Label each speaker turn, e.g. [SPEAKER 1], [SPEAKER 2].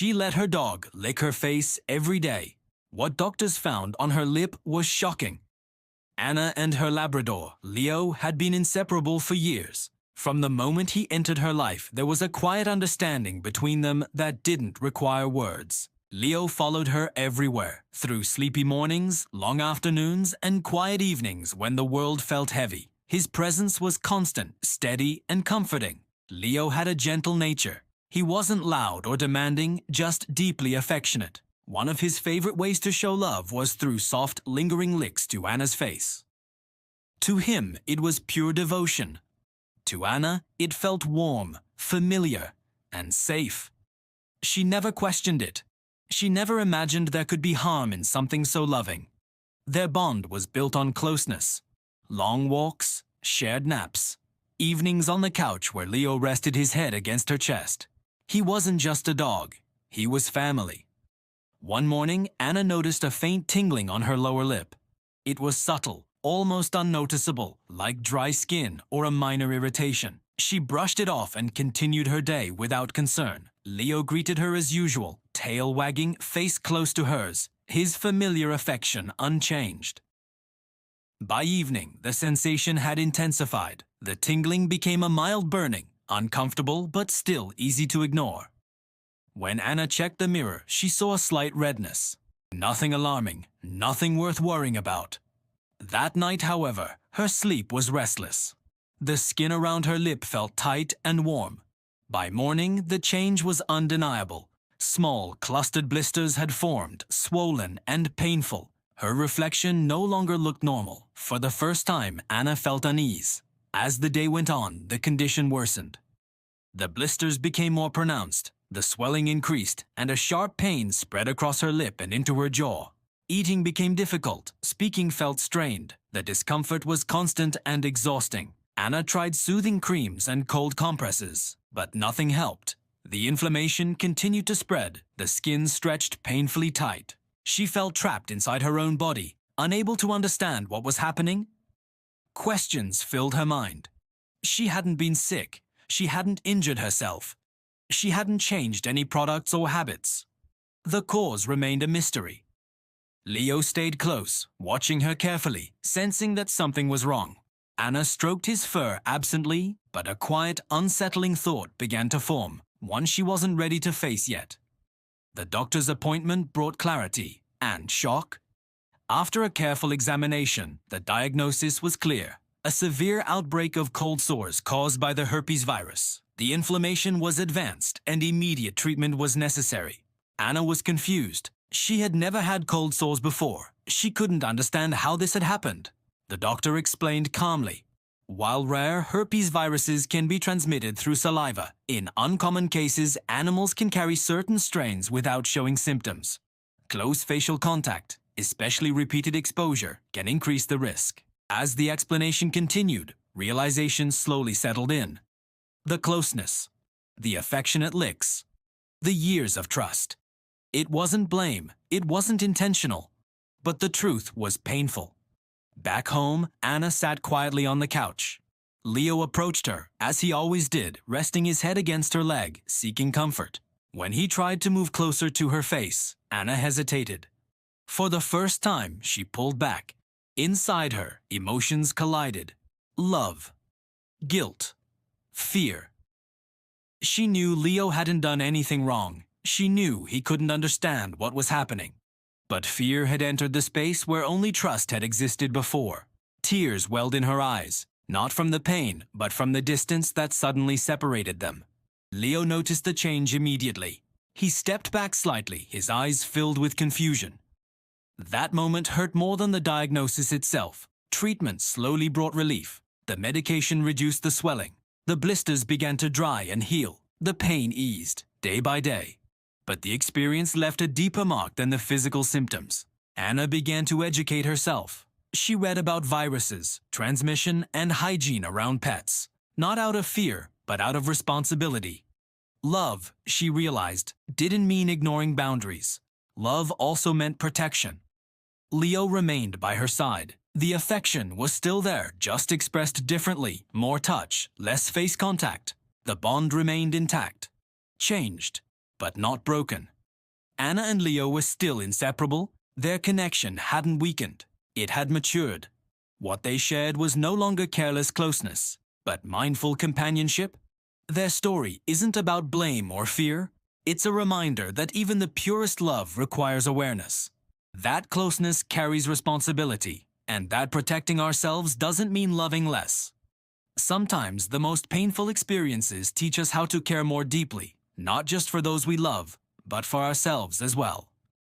[SPEAKER 1] She let her dog lick her face every day. What doctors found on her lip was shocking. Anna and her Labrador, Leo, had been inseparable for years. From the moment he entered her life, there was a quiet understanding between them that didn't require words. Leo followed her everywhere, through sleepy mornings, long afternoons, and quiet evenings when the world felt heavy. His presence was constant, steady, and comforting. Leo had a gentle nature. He wasn't loud or demanding, just deeply affectionate. One of his favorite ways to show love was through soft, lingering licks to Anna's face. To him, it was pure devotion. To Anna, it felt warm, familiar, and safe. She never questioned it. She never imagined there could be harm in something so loving. Their bond was built on closeness. Long walks, shared naps, evenings on the couch where Leo rested his head against her chest. He wasn't just a dog, he was family. One morning, Anna noticed a faint tingling on her lower lip. It was subtle, almost unnoticeable, like dry skin or a minor irritation. She brushed it off and continued her day without concern. Leo greeted her as usual, tail wagging, face close to hers, his familiar affection unchanged. By evening, the sensation had intensified. The tingling became a mild burning, uncomfortable but still easy to ignore. When Anna checked the mirror, she saw a slight redness. Nothing alarming, nothing worth worrying about. That night, however, her sleep was restless. The skin around her lip felt tight and warm. By morning, the change was undeniable. Small, clustered blisters had formed, swollen and painful. Her reflection no longer looked normal. For the first time, Anna felt unease. As the day went on, the condition worsened. The blisters became more pronounced, the swelling increased, and a sharp pain spread across her lip and into her jaw. Eating became difficult, speaking felt strained. The discomfort was constant and exhausting. Anna tried soothing creams and cold compresses, but nothing helped. The inflammation continued to spread, the skin stretched painfully tight. She felt trapped inside her own body, unable to understand what was happening. Questions filled her mind. She hadn't been sick. She hadn't injured herself. She hadn't changed any products or habits. The cause remained a mystery. Leo stayed close, watching her carefully, sensing that something was wrong. Anna stroked his fur absently, but a quiet, unsettling thought began to form, one she wasn't ready to face yet. The doctor's appointment brought clarity and shock. After a careful examination, the diagnosis was clear: a severe outbreak of cold sores caused by the herpes virus. The inflammation was advanced and immediate treatment was necessary. Anna was confused. She had never had cold sores before. She couldn't understand how this had happened. The doctor explained calmly. While rare, herpes viruses can be transmitted through saliva. In uncommon cases, animals can carry certain strains without showing symptoms. Close facial contact, especially repeated exposure, can increase the risk. As the explanation continued, realization slowly settled in. The closeness, the affectionate licks, the years of trust. It wasn't blame, it wasn't intentional, but the truth was painful. Back home, Anna sat quietly on the couch. Leo approached her, as he always did, resting his head against her leg, seeking comfort. When he tried to move closer to her face, Anna hesitated. For the first time, she pulled back. Inside her, emotions collided. Love, guilt, fear. She knew Leo hadn't done anything wrong. She knew he couldn't understand what was happening. But fear had entered the space where only trust had existed before. Tears welled in her eyes, not from the pain, but from the distance that suddenly separated them. Leo noticed the change immediately. He stepped back slightly, his eyes filled with confusion. That moment hurt more than the diagnosis itself. Treatment slowly brought relief. The medication reduced the swelling. The blisters began to dry and heal. The pain eased, day by day. But the experience left a deeper mark than the physical symptoms. Anna began to educate herself. She read about viruses, transmission, and hygiene around pets. Not out of fear, but out of responsibility. Love, she realized, didn't mean ignoring boundaries. Love also meant protection. Leo remained by her side. The affection was still there, just expressed differently. More touch, less face contact. The bond remained intact. Changed, but not broken. Anna and Leo were still inseparable. Their connection hadn't weakened. It had matured. What they shared was no longer careless closeness, but mindful companionship. Their story isn't about blame or fear. It's a reminder that even the purest love requires awareness. That closeness carries responsibility, and that protecting ourselves doesn't mean loving less. Sometimes the most painful experiences teach us how to care more deeply, not just for those we love, but for ourselves as well.